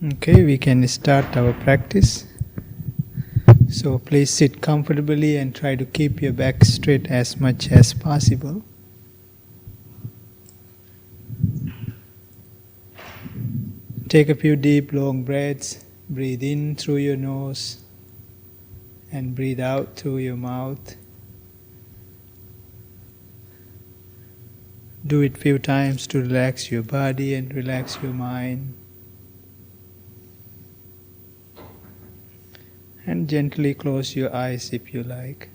Okay, we can start our practice. So please sit comfortably and try to keep your back straight as much as possible. Take a few deep, long breaths. Breathe in through your nose and breathe out through your mouth. Do it few times to relax your body and relax your mind. And gently close your eyes if you like.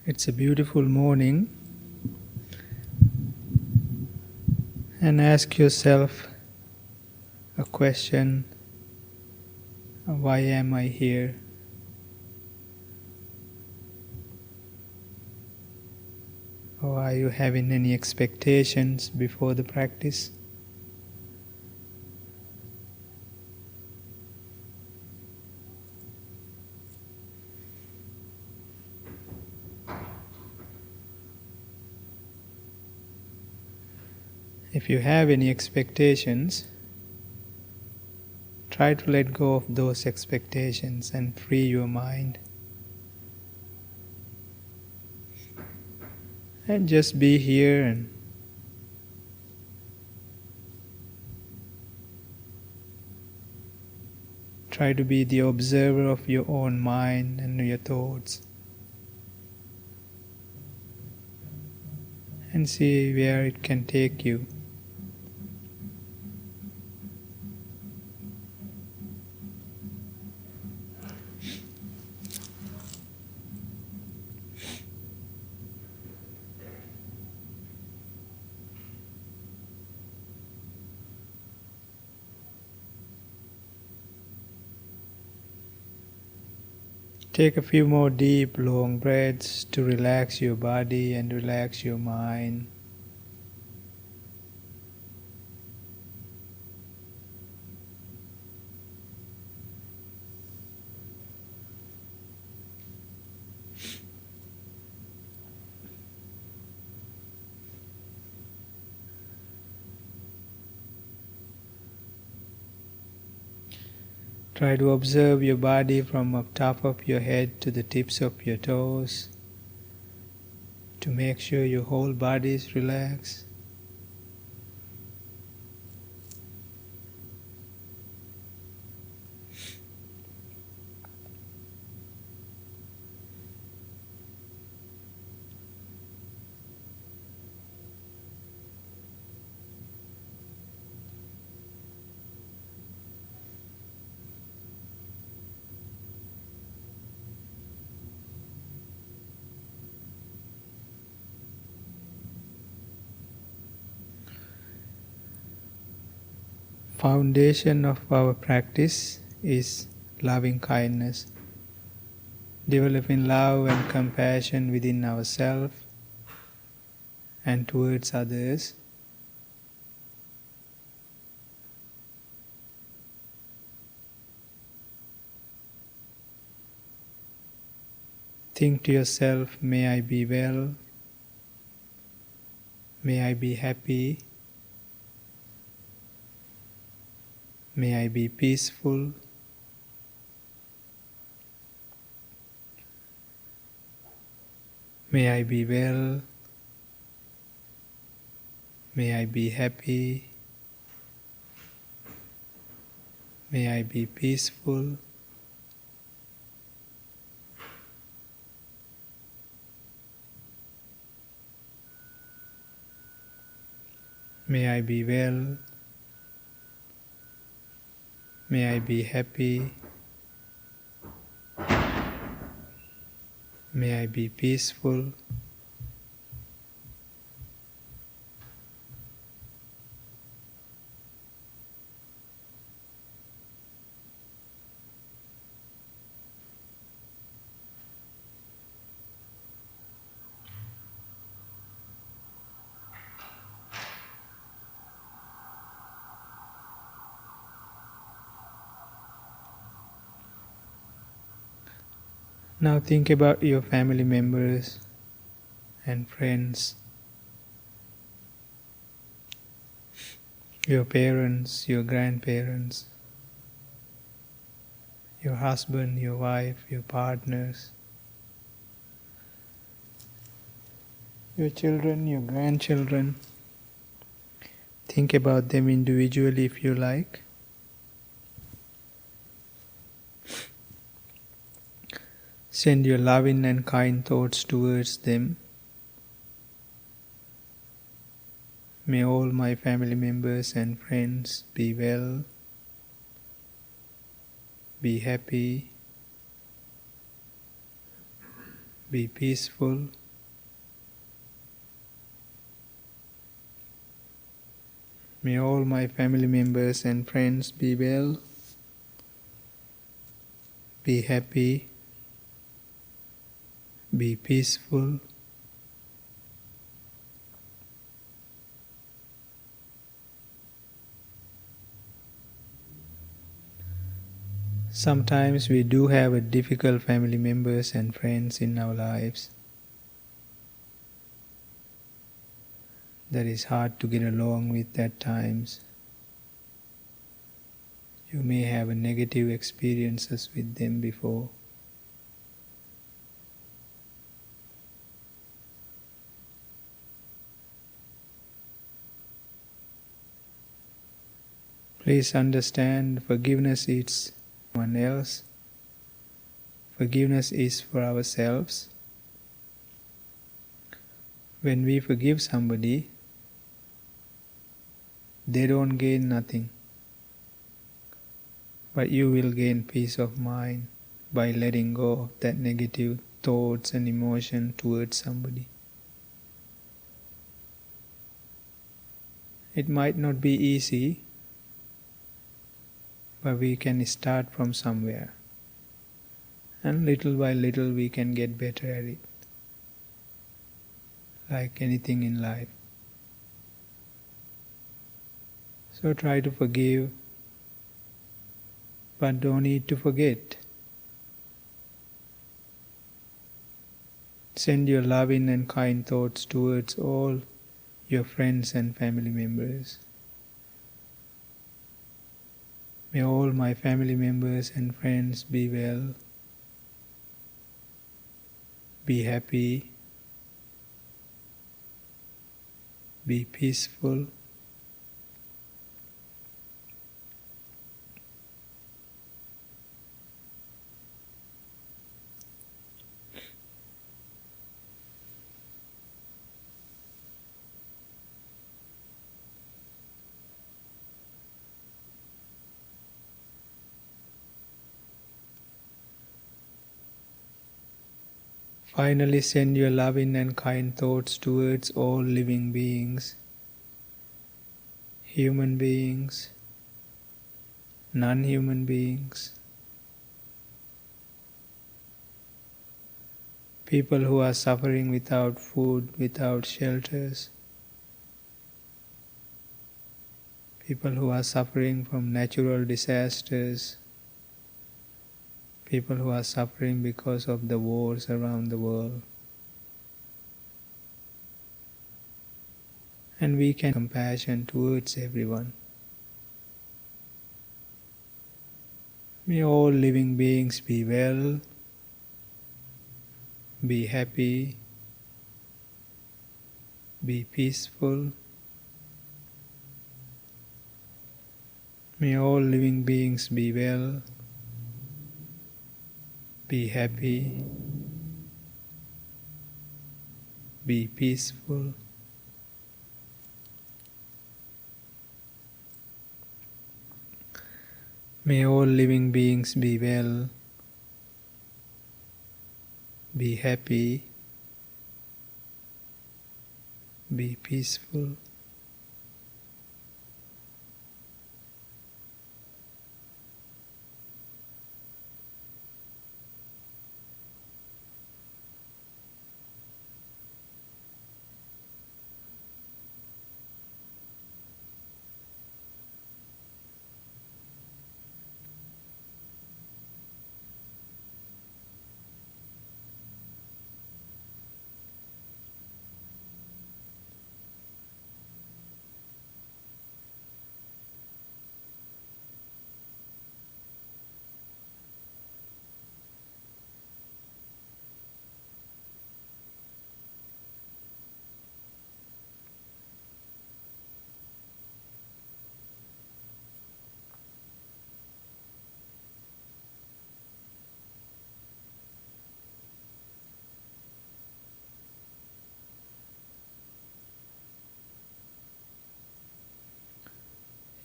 It's a beautiful morning, and ask yourself a question: why am I here? Or are you having any expectations before the practice? If you have any expectations, try to let go of those expectations and free your mind. And just be here and try to be the observer of your own mind and your thoughts. And see where it can take you. Take a few more deep, long breaths to relax your body and relax your mind. Try to observe your body from the top of your head to the tips of your toes to make sure your whole body is relaxed. Foundation of our practice is loving kindness, developing love and compassion within ourselves and towards others. Think to yourself, may I be well, may I be happy, may I be peaceful, may I be well, may I be happy, may I be peaceful, may I be well, May I be happy. May I be peaceful. Now think about your family members and friends, your parents, your grandparents, your husband, your wife, your partners, your children, your grandchildren. Think about them individually if you like. Send your loving and kind thoughts towards them. May all my family members and friends be well, be happy, be peaceful. May all my family members and friends be well, be happy, be peaceful. Sometimes we do have a difficult family members and friends in our lives that is hard to get along with at times. You may have a negative experiences with them before. Please understand, forgiveness is one else. Forgiveness is for ourselves. When we forgive somebody, they don't gain nothing, but you will gain peace of mind by letting go of that negative thoughts and emotion towards somebody. It might not be easy, but we can start from somewhere, and little by little we can get better at it, like anything in life. So try to forgive, but don't need to forget. Send your loving and kind thoughts towards all your friends and family members. May all my family members and friends be well, be happy, be peaceful. Finally, send your loving and kind thoughts towards all living beings, human beings, non-human beings, people who are suffering without food, without shelters, people who are suffering from natural disasters, people who are suffering because of the wars around the world. And we can compassion towards everyone. May all living beings be well, be happy, be peaceful. May all living beings be well, be happy, be peaceful. May all living beings be well, be happy, be peaceful.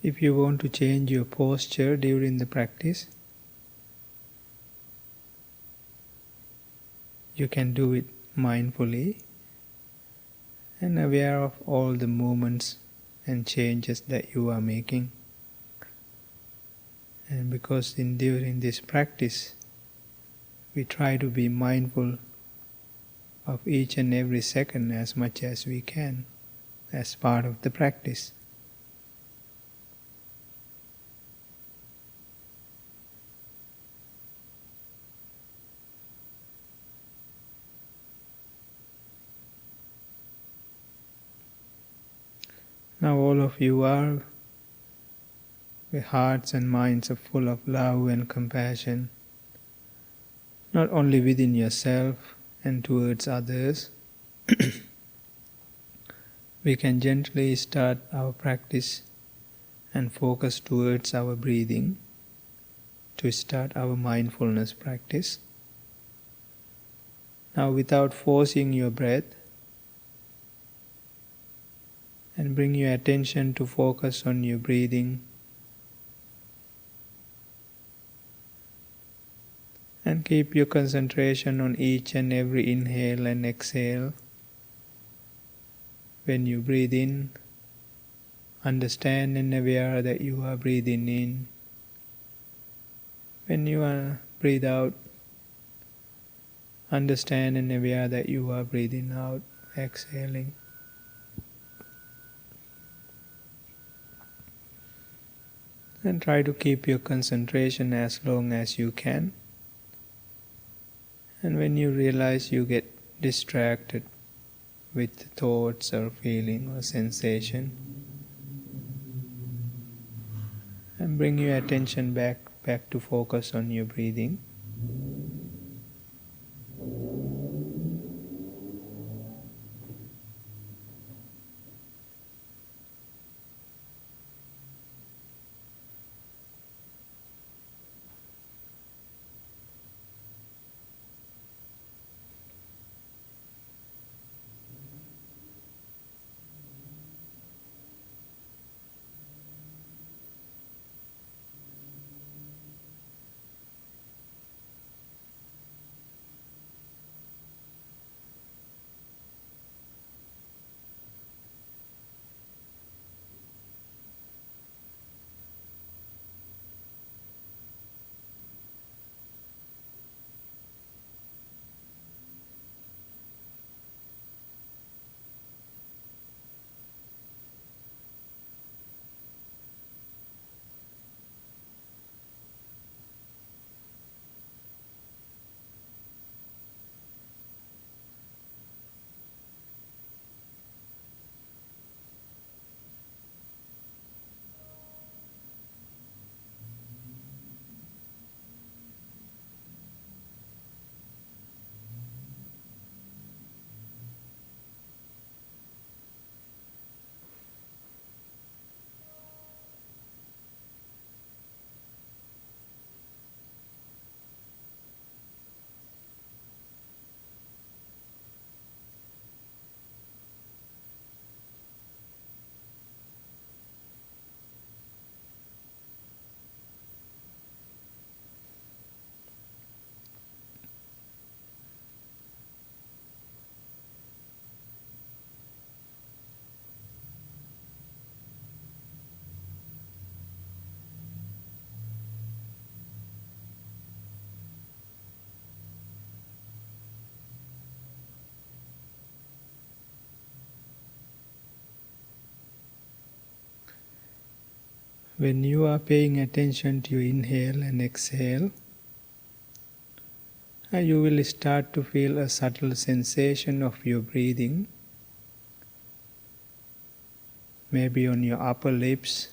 If you want to change your posture during the practice, you can do it mindfully and aware of all the movements and changes that you are making. And because during this practice, we try to be mindful of each and every second as much as we can as part of the practice. Now all of you are, with hearts and minds are full of love and compassion, not only within yourself and towards others. We can gently start our practice and focus towards our breathing to start our mindfulness practice. Now, without forcing your breath, and bring your attention to focus on your breathing, and keep your concentration on each and every inhale and exhale. When you breathe in, understand and aware that you are breathing in. When you breathe out, understand and aware that you are breathing out, exhaling. And try to keep your concentration as long as you can. And when you realize you get distracted with thoughts or feeling or sensation, and bring your attention back to focus on your breathing. When you are paying attention to your inhale and exhale, you will start to feel a subtle sensation of your breathing, maybe on your upper lips,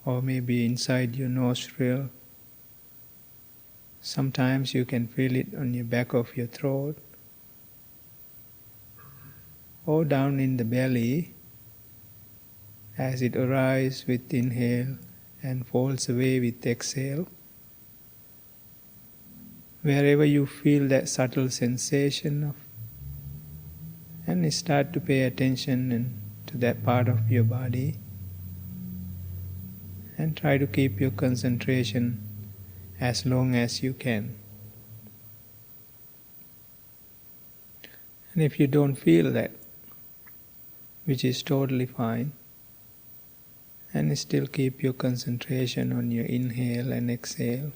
or maybe inside your nostril. Sometimes you can feel it on the back of your throat, or down in the belly as it arises with inhale and falls away with exhale. Wherever you feel that subtle sensation of, and start to pay attention to that part of your body, and try to keep your concentration as long as you can. And if you don't feel that, which is totally fine, and still keep your concentration on your inhale and exhale.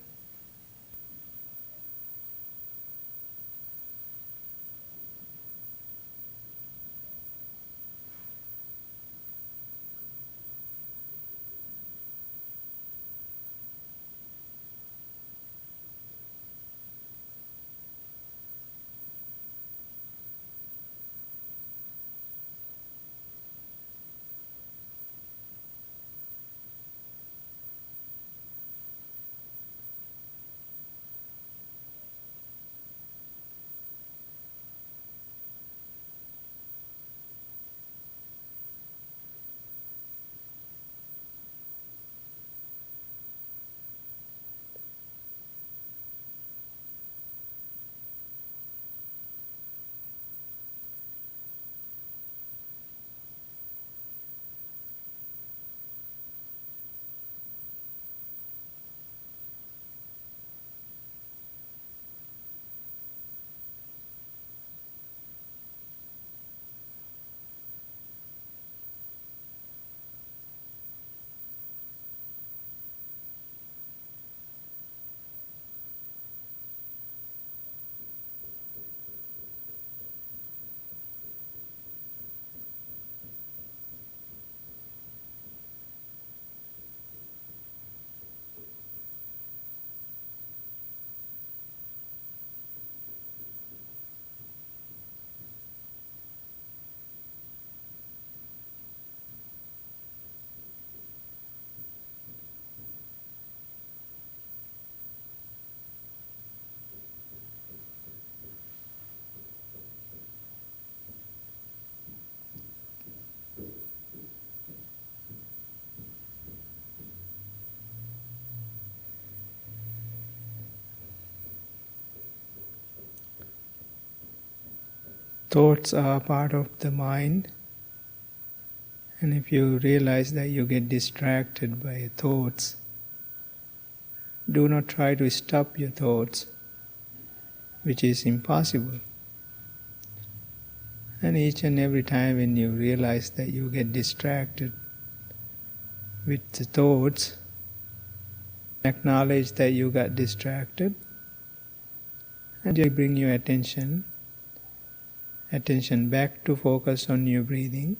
Thoughts are part of the mind, and if you realize that you get distracted by thoughts, do not try to stop your thoughts, which is impossible. And each and every time when you realize that you get distracted with the thoughts, acknowledge that you got distracted, and you bring your attention back to focus on your breathing.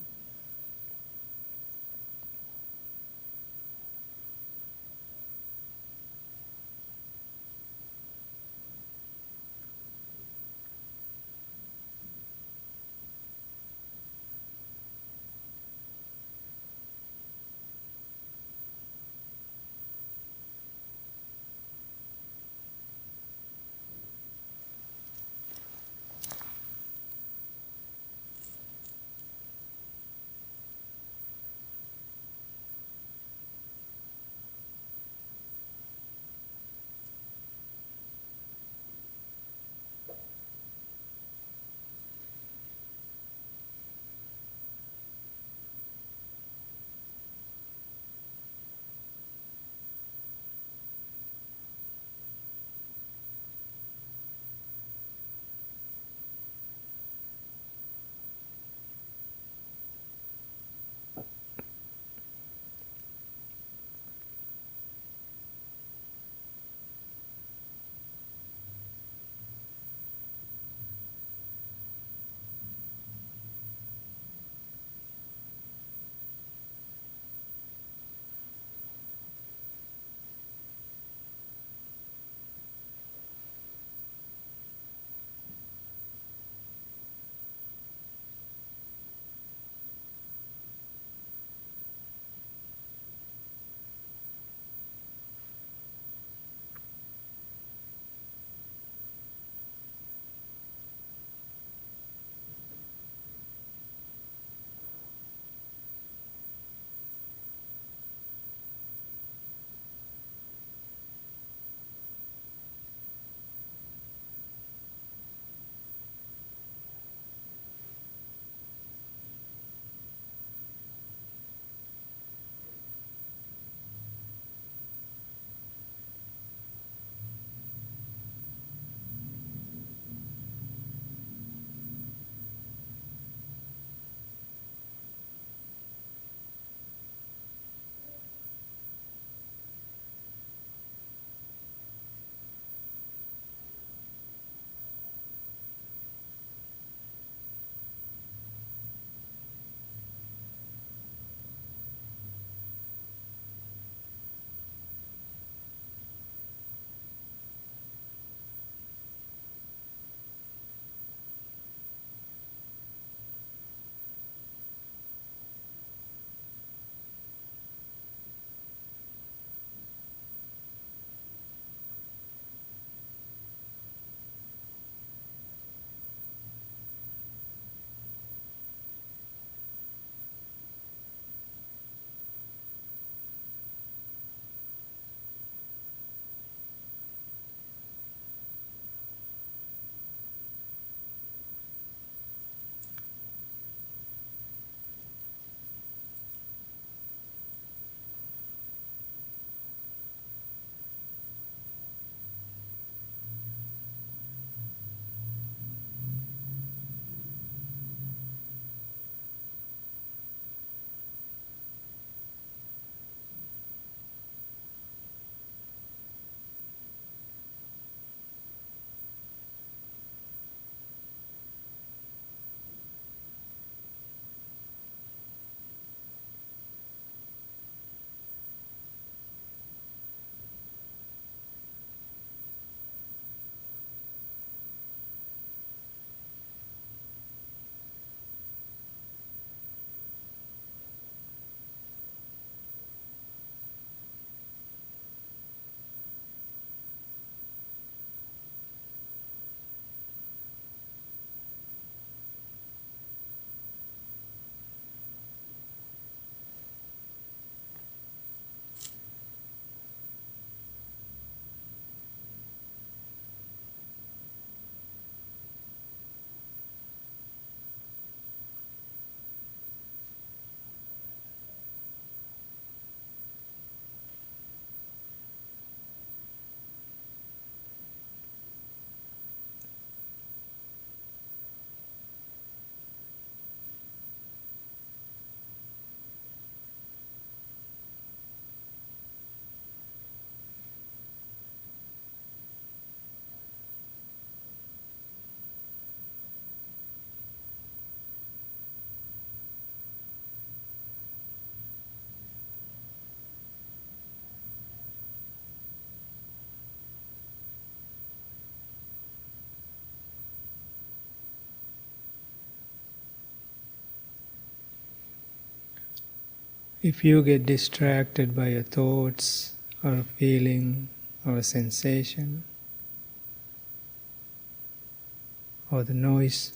If you get distracted by your thoughts or a feeling or a sensation or the noise,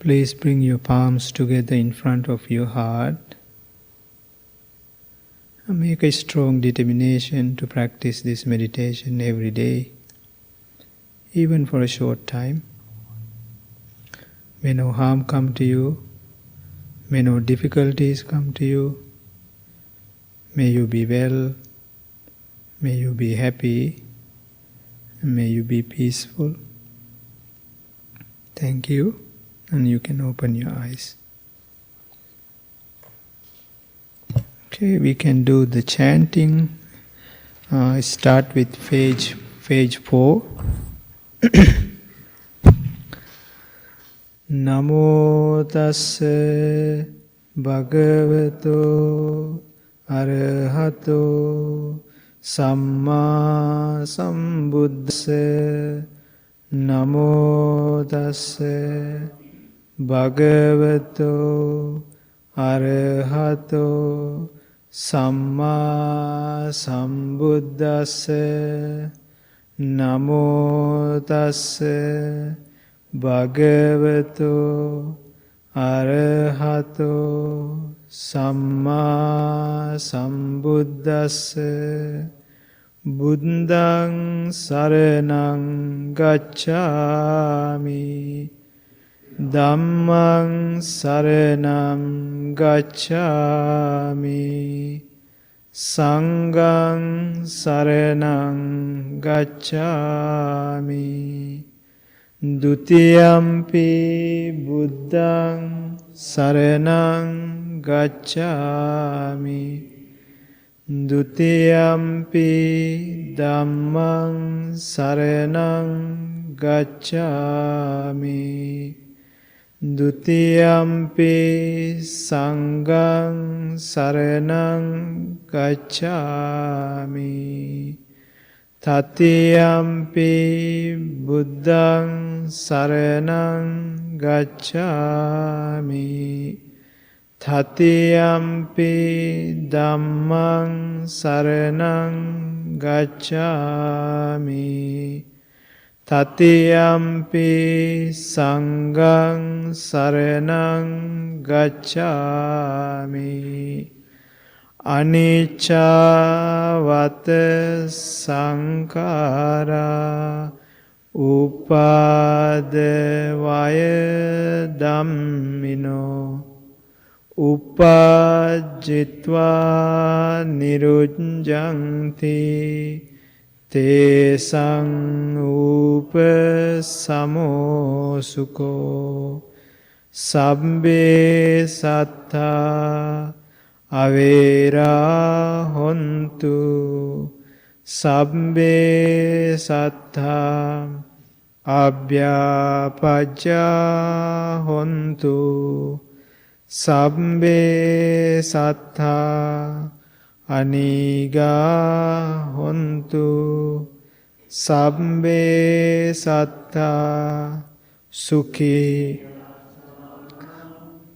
Please bring your palms together in front of your heart and make a strong determination to practice this meditation every day, even for a short time. May no harm come to you, may no difficulties come to you, may you be well, may you be happy, and may you be peaceful. Thank you, and you can open your eyes. Okay, we can do the chanting. Start with page 4. Namo tassa bhagavato arahato samma sambuddhassa. Namo tassa bhagavato arahato samma sambuddhassa. Namo tassa bhagavato arahato samma sambuddhassa. Buddhaṃ saraṇaṃ gacchāmi, Dhammaṃ saraṇaṃ gacchāmi, Saṅghāṃ saraṇaṃ gacchāmi. Dutiyampi Buddhaṃ saraṇaṃ gacchāmi, Dutiyampi Dhammaṃ saraṇaṃ gacchāmi, Dutiyampi Saṅghāṃ saraṇaṃ gacchāmi. Tatiyampi Buddhaṃ saraṇaṃ gacchāmi, Tatiyampi Dhammaṃ saraṇaṃ gacchāmi, Tatiyampi Saṅghāṃ saraṇaṃ gacchāmi. Anicca-vata saṅkhāra upadavaya dhammino, uppajjitva nirujjanti, tesaṃ upasamo sukho. Sabbe sattha avera hontu, sabbe sattha abhyapajja hontu, sabbe sattha aniga hontu, sabbe sattha sukhi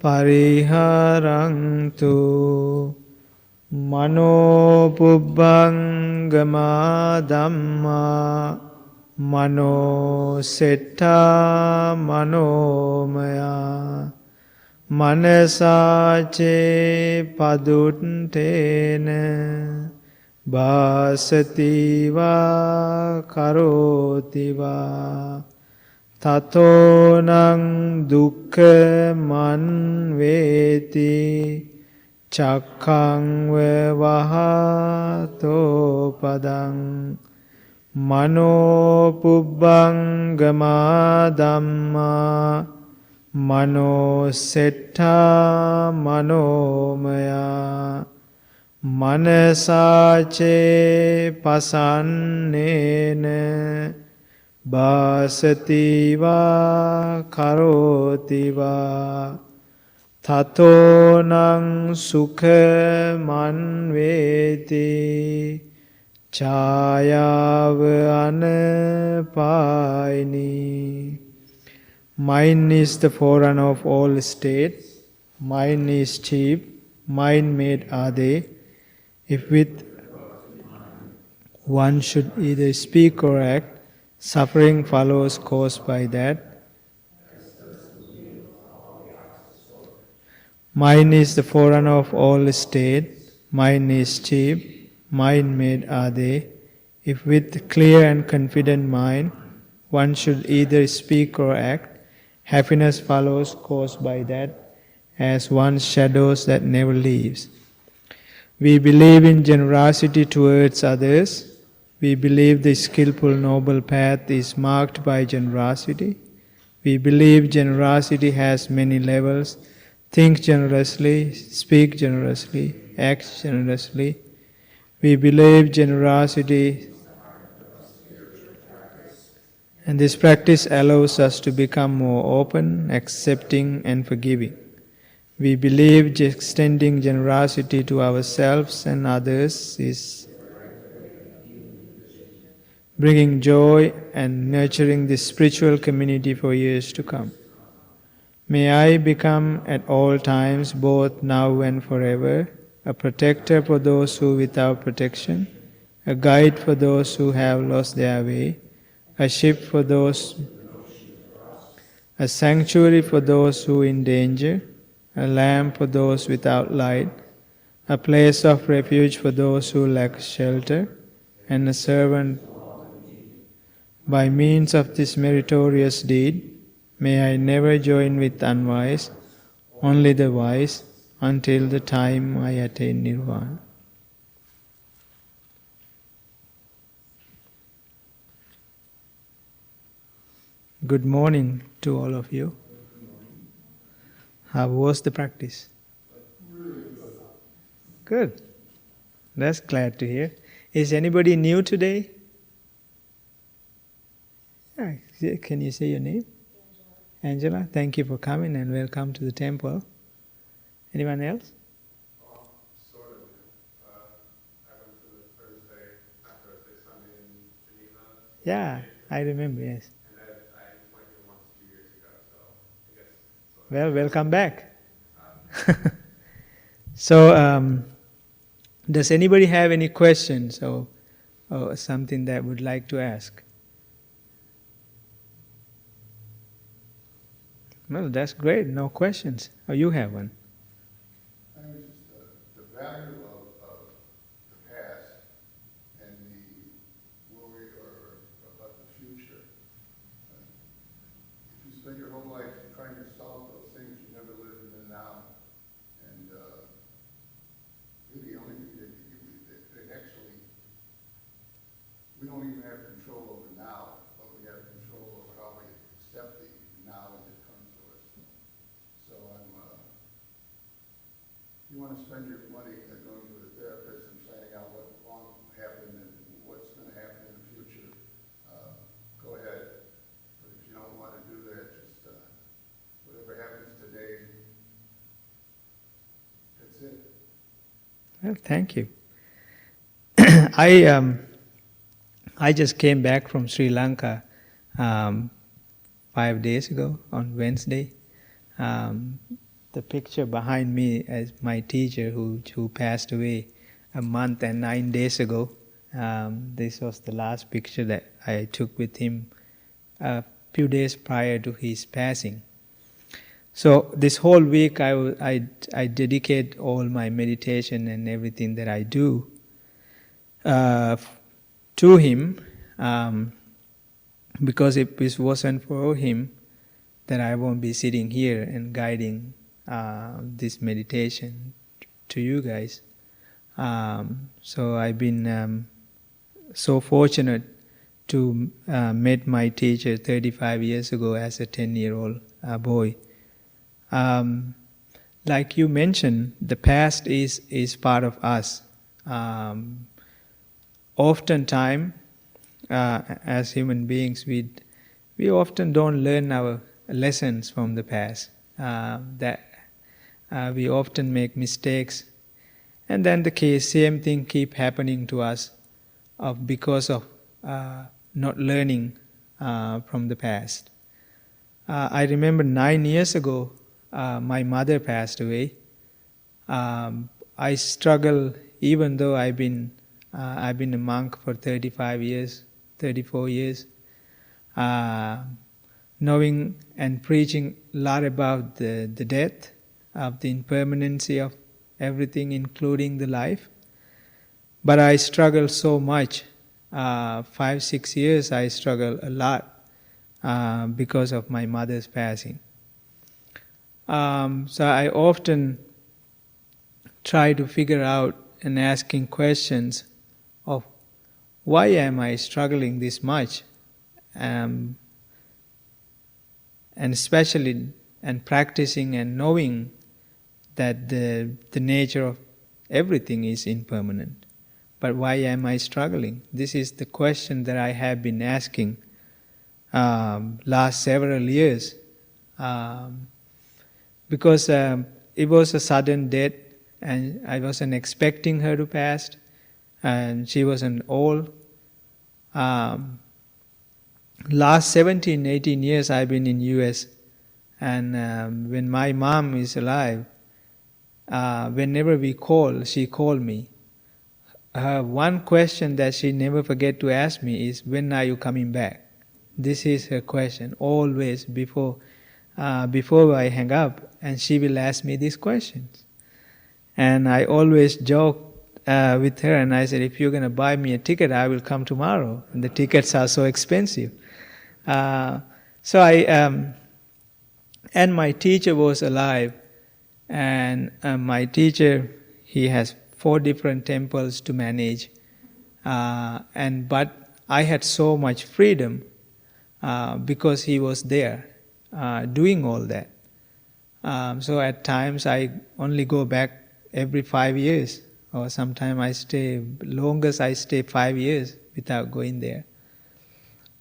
pariharantu. Mano pubbangama dhamma, mano setta manomaya, manasace paduttena, bhasati va karoti va. Tatonaṃ dukkha manveti, cakkhaṃ vahato padaṃ. Mano pubbangama dhamma, mano setta manomaya, manasace pasannena, bhasati va karoti va. Tatonaṃ sukha manveti, chāyāva anapāyini. Mind is the forerunner of all state. Mind is chief. Mind made are they. If with one should either speak or act, suffering follows caused by that. Mine is the forerunner of all state, mine is chief, mine made are they. If with clear and confident mind one should either speak or act, happiness follows caused by that, as one's shadows that never leaves. We believe in generosity towards others. We believe the skillful noble path is marked by generosity. We believe generosity has many levels. Think generously, speak generously, act generously. We believe generosity, and this practice allows us to become more open, accepting, and forgiving. We believe extending generosity to ourselves and others is bringing joy and nurturing this spiritual community for years to come. May I become at all times, both now and forever, a protector for those who without protection, a guide for those who have lost their way, a ship for those, a sanctuary for those who in danger, a lamp for those without light, a place of refuge for those who lack shelter, and a servant. By means of this meritorious deed, may I never join with unwise, only the wise, until the time I attain nirvana. Good morning to all of you. How was the practice? Good. That's glad to hear. Is anybody new today? Yeah. Can you say your name? Angela, thank you for coming and welcome to the temple. Anyone else? Sort of. I went to the Thursday Sunday in Geneva. Yeah, I remember, yes. And I went here once 2 years ago, so I guess. Well, welcome back. So, does anybody have any questions or something that would like to ask? Well, that's great. No questions. Oh, you have one. I was just the value of the past and the worry about the future. If you spend your whole life trying to solve those things, you never live in the now. And really, the only thing that actually, we don't even have control over now, but we have control over how we accept the now as it comes to us. So you want to spend your money going to the therapist and finding out what wrong happened and what's going to happen in the future, go ahead. But if you don't want to do that, just whatever happens today, that's it. Well, thank you. I just came back from Sri Lanka 5 days ago on Wednesday. The picture behind me is my teacher who passed away a month and 9 days ago. This was the last picture that I took with him a few days prior to his passing. So this whole week I dedicate all my meditation and everything that I do to him, because if this wasn't for him, then I won't be sitting here and guiding this meditation to you guys. So I've been so fortunate to meet my teacher 35 years ago as a 10-year-old boy. Like you mentioned, the past is part of us. Oftentimes, as human beings, we often don't learn our lessons from the past. We often make mistakes, and then the same thing keep happening to us because of not learning from the past. I remember 9 years ago, my mother passed away. I struggle, even though I've been a monk for 34 years, knowing and preaching a lot about the death, of the impermanency of everything, including the life. But I struggled so much. 5-6 years I struggled a lot because of my mother's passing. So I often try to figure out and asking questions of why am I struggling this much, and especially and practicing and knowing that the nature of everything is impermanent. But why am I struggling? This is the question that I have been asking last several years, because it was a sudden death, and I wasn't expecting her to pass, and she wasn't old. Last 17-18 years I've been in US, and when my mom is alive, whenever we call, she called me. One question that she never forget to ask me is, when are you coming back? This is her question, always before I hang up, and she will ask me these questions. And I always joke with her, and I said, if you're going to buy me a ticket, I will come tomorrow. And the tickets are so expensive. So I, and my teacher was alive, and my teacher, he has 4 different temples to manage, but I had so much freedom because he was there doing all that. So at times I only go back every 5 years, or sometimes I stay, longest I stay 5 years without going there.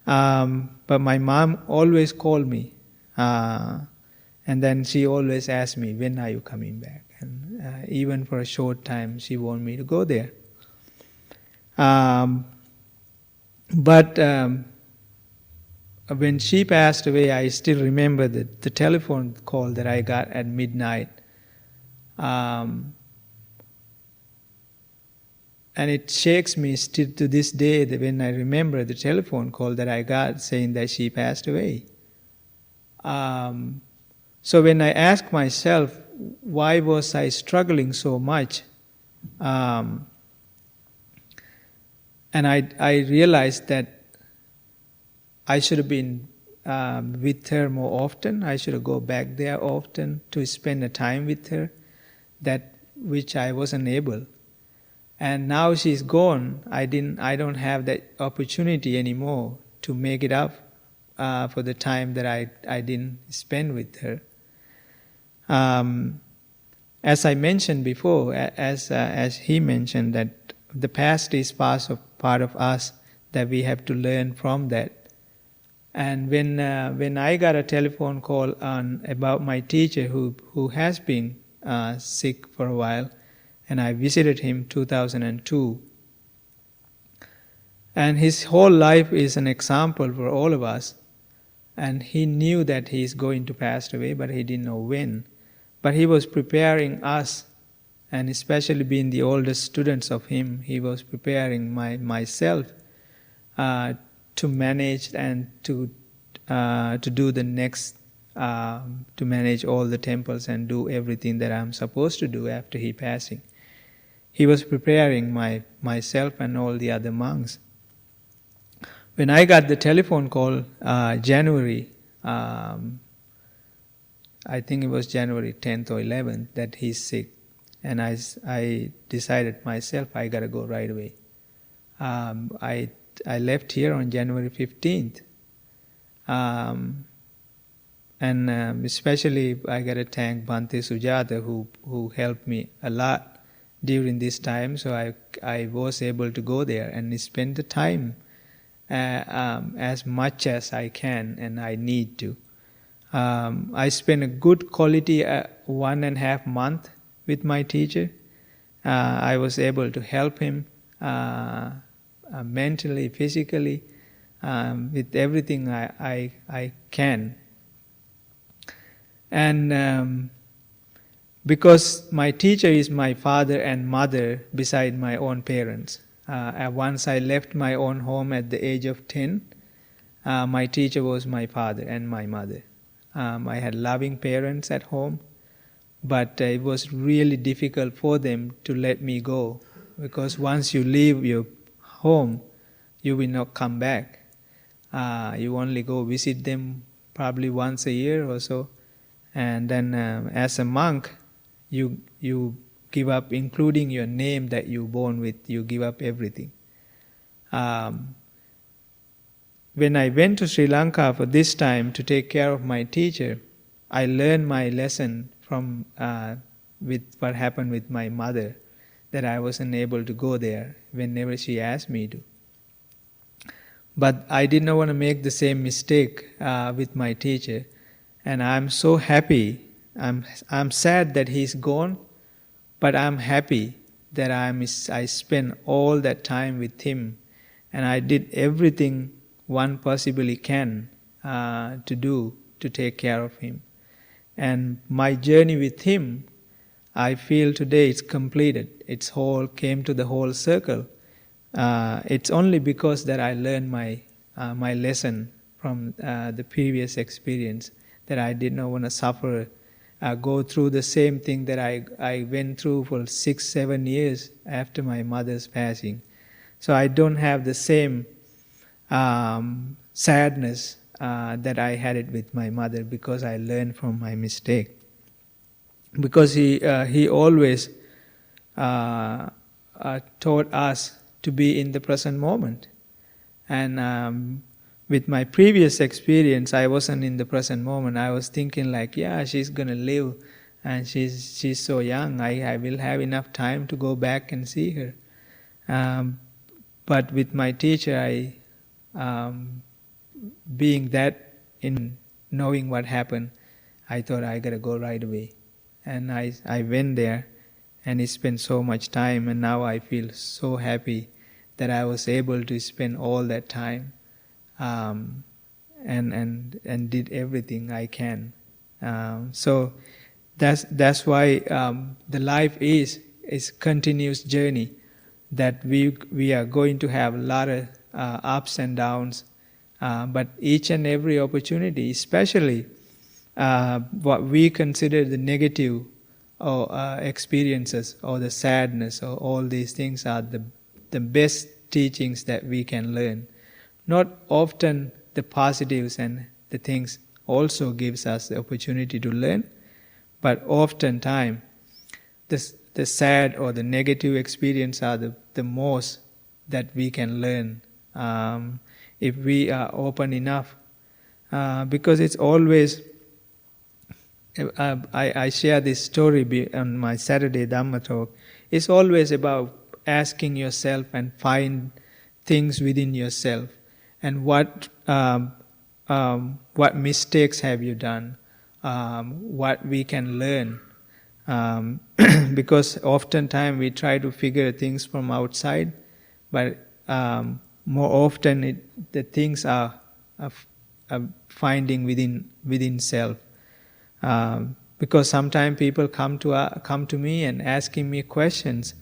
But my mom always called me, and then she always asked me, when are you coming back? And even for a short time, she wanted me to go there. But when she passed away, I still remember the telephone call that I got at midnight. And it shakes me still to this day that when I remember the telephone call that I got saying that she passed away. So when I ask myself, why was I struggling so much? And I realized that I should have been with her more often. I should have gone back there often to spend a time with her, that which I wasn't able. And now she's gone. I don't have that opportunity anymore to make it up for the time that I didn't spend with her. As I mentioned before, as he mentioned, that the past is part of us, that we have to learn from that. And when I got a telephone call about my teacher who has been sick for a while, and I visited him 2002, and his whole life is an example for all of us. And he knew that he is going to pass away, but he didn't know when. But he was preparing us, and especially being the oldest students of him, he was preparing myself to manage and to do the next, to manage all the temples and do everything that I'm supposed to do after he passing. He was preparing myself and all the other monks. When I got the telephone call, January, I think it was January 10th or 11th, that he's sick. And I decided myself, I got to go right away. I left here on January 15th. And especially I got to thank Bhante Sujata who helped me a lot during this time. So I was able to go there and spend the time as much as I can and I need to. I spent a good quality 1.5 months with my teacher. I was able to help him mentally, physically, with everything I can. And because my teacher is my father and mother beside my own parents. Once I left my own home at the age of 10, my teacher was my father and my mother. I had loving parents at home, but it was really difficult for them to let me go, because once you leave your home, you will not come back. You only go visit them probably once a year or so, and then as a monk, you give up, including your name that you born with. You give up everything. When I went to Sri Lanka for this time to take care of my teacher, I learned my lesson from with what happened with my mother, that I wasn't able to go there whenever she asked me to. But I did not want to make the same mistake with my teacher, and I'm so happy. I'm sad that he's gone, but I'm happy that I spent all that time with him, and I did everything one possibly can to do to take care of him. And my journey with him, I feel today it's completed. It's whole came to the whole circle. It's only because that I learned my lesson from the previous experience, that I did not want to suffer, go through the same thing that I went through for 6-7 years after my mother's passing. So I don't have the same sadness that I had it with my mother, because I learned from my mistake. Because he always taught us to be in the present moment. And with my previous experience, I wasn't in the present moment. I was thinking like, yeah, she's going to live, and she's so young. I will have enough time to go back and see her. But with my teacher, being that in knowing what happened, I thought I got to go right away. And I went there, and it spent so much time, and now I feel so happy that I was able to spend all that time and did everything I can. So that's why the life is continuous journey, that we are going to have a lot of ups and downs, but each and every opportunity, especially what we consider the negative or experiences or the sadness or all these things, are the best teachings that we can learn. Not often the positives and the things also gives us the opportunity to learn, but oftentimes the sad or the negative experience are the most that we can learn if we are open enough. Because it's always, I share this story on my Saturday Dharma talk. It's always about asking yourself and find things within yourself, and what mistakes have you done, what we can learn, because oftentimes we try to figure things from outside, but more often the things are finding within self. Because sometimes people come to me and asking me questions,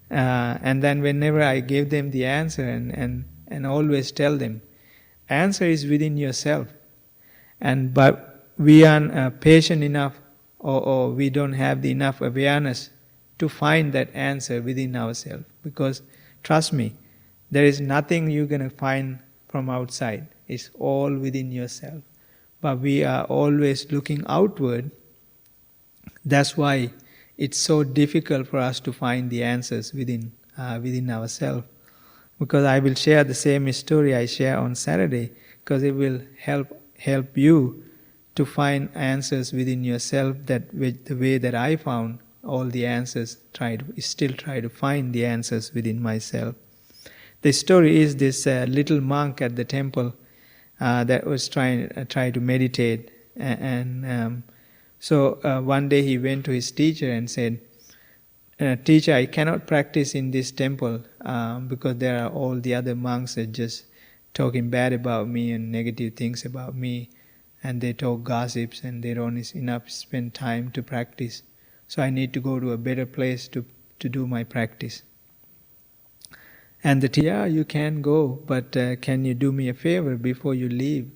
and then whenever I give them the answer and always tell them, answer is within yourself. But we aren't patient enough, or we don't have enough awareness to find that answer within ourselves. Because trust me, there is nothing you're going to find from outside. It's all within yourself. But we are always looking outward. That's why it's so difficult for us to find the answers within ourselves. Because I will share the same story I share on Saturday, because it will help you to find answers within yourself, that with the way that I found all the answers, still try to find the answers within myself. The story is this little monk at the temple that was try to meditate, and so one day he went to his teacher and said, "Teacher, I cannot practice in this temple because there are all the other monks that just talking bad about me and negative things about me, and they talk gossips and they don't enough spend time to practice. So I need to go to a better place to do my practice." And the teacher, "Yeah, you can go, but can you do me a favor before you leave?"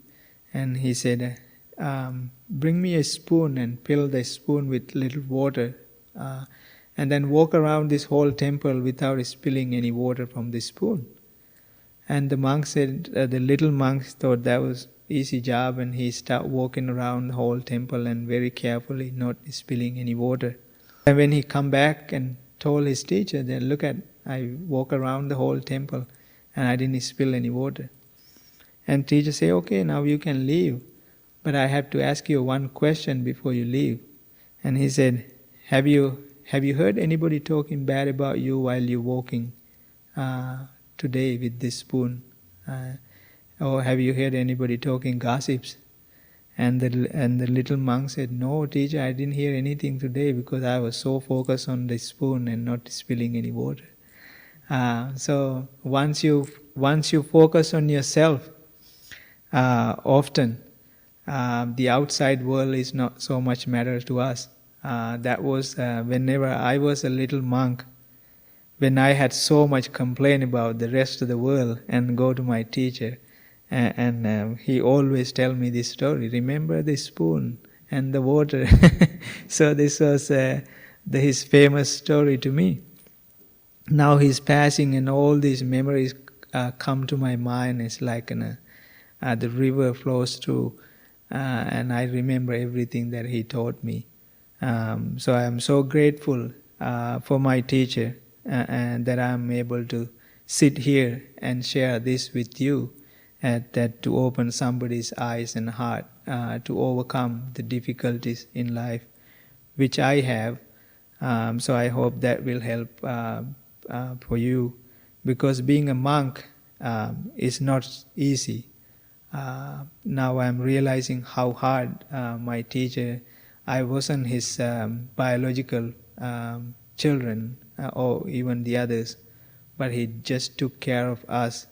And he said, bring me a spoon and fill the spoon with little water, and then walk around this whole temple without spilling any water from the spoon. And the monk said, the little monk thought that was easy job, and he started walking around the whole temple and very carefully, not spilling any water. And when he come back and told his teacher that, look at, I walk around the whole temple and I didn't spill any water. And teacher say, okay, now you can leave, but I have to ask you one question before you leave. And he said, have you heard anybody talking bad about you while you're walking today with this spoon? Or have you heard anybody talking gossips? And the little monk said, no, teacher, I didn't hear anything today because I was so focused on the spoon and not spilling any water. So once you focus on yourself, often the outside world is not so much matter to us. That was whenever I was a little monk, when I had so much complaint about the rest of the world and go to my teacher, and he always tell me this story, remember the spoon and the water. So this was his famous story to me. Now he's passing and all these memories come to my mind. It's like the river flows through, and I remember everything that he taught me. So I am so grateful for my teacher, and that I am able to sit here and share this with you, that to open somebody's eyes and heart to overcome the difficulties in life, which I have. So I hope that will help for you, because being a monk is not easy. Now I'm realizing how hard my teacher, I wasn't his biological children or even the others, but he just took care of us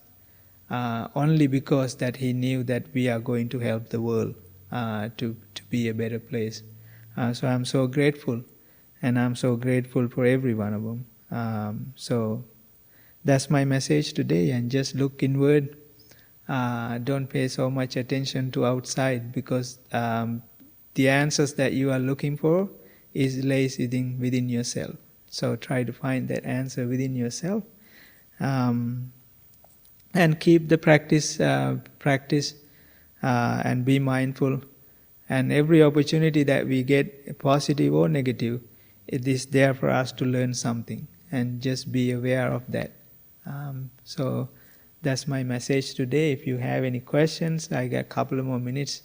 only because that he knew that we are going to help the world to be a better place. So I'm so grateful, and I'm so grateful for every one of them. So that's my message today, and just look inward. Don't pay so much attention to outside, because the answers that you are looking for lays within yourself. So try to find that answer within yourself, and keep the practice, and be mindful. And every opportunity that we get, positive or negative, it is there for us to learn something, and just be aware of that. So that's my message today. If you have any questions, I got a couple of more minutes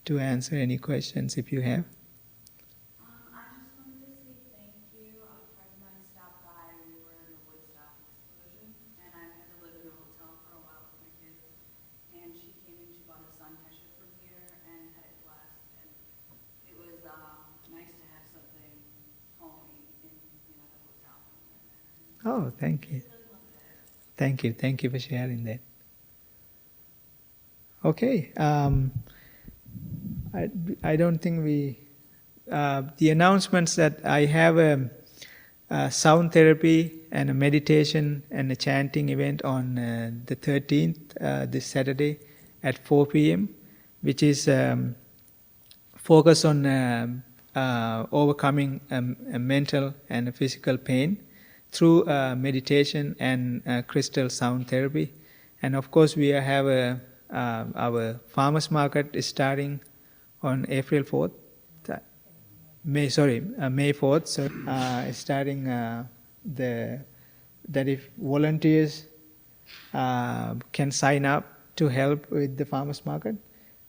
to answer any questions if you have. I just wanted to say thank you. A friend of mine stopped by. We were in a Woodstock explosion, and I had to live in a hotel for a while with my kids. And she came in, she bought a sun hesher from here, and had it blessed. And it was nice to have something homey in the hotel. Oh, thank you. Thank you. Thank you for sharing that. Okay. I don't think we... the announcements that I have a sound therapy and a meditation and a chanting event on the 13th, this Saturday at 4 p.m., which is focused on overcoming a mental and a physical pain through meditation and crystal sound therapy. And of course, we have our farmers market is starting on April 4th. May 4th. So starting that if volunteers can sign up to help with the farmers market.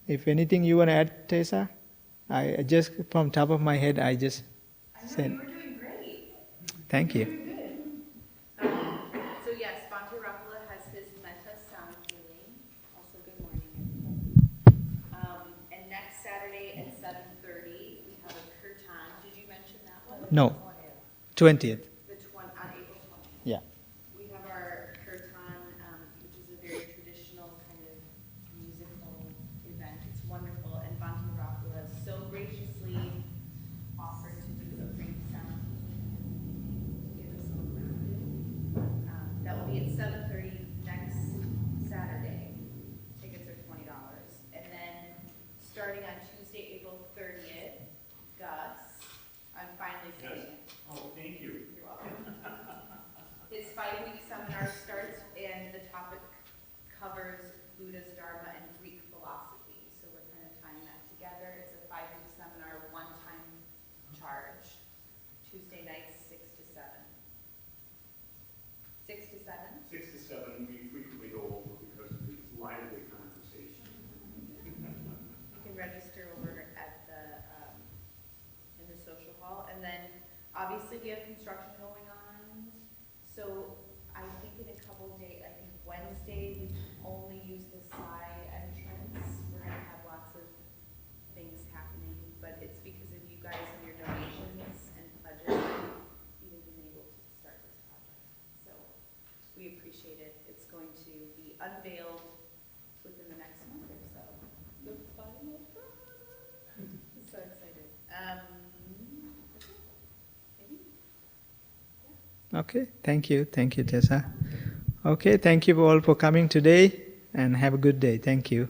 If anything you want to add, Tessa? I just from top of my head, I just said. You were doing great. Thank you. Very good. So yes, Bhante Rahula has his metta sound healing. Also, good morning, everyone. And next Saturday at 7:30, we have a kirtan. Did you mention that one? No. 20th. On April 20th. Yeah. We have our kirtan, which is a very traditional kind of musical event. It's wonderful, and Bhante Rahula so graciously offered to do a brief sound to get us all grounded. That will be at 7:30 next Saturday. Tickets are $20, and then starting on Tuesday obviously we have construction going on, so I think in a couple of days, I think Wednesday, we can only use the side entrance. We're gonna have lots of things happening, but it's because of you guys and your donations and pledges, we've even been able to start this project. So we appreciate it. It's going to be unveiled within the next month or so. The final product. I'm so excited. Maybe? Okay, thank you. Thank you, Tessa. Okay, thank you all for coming today and have a good day. Thank you.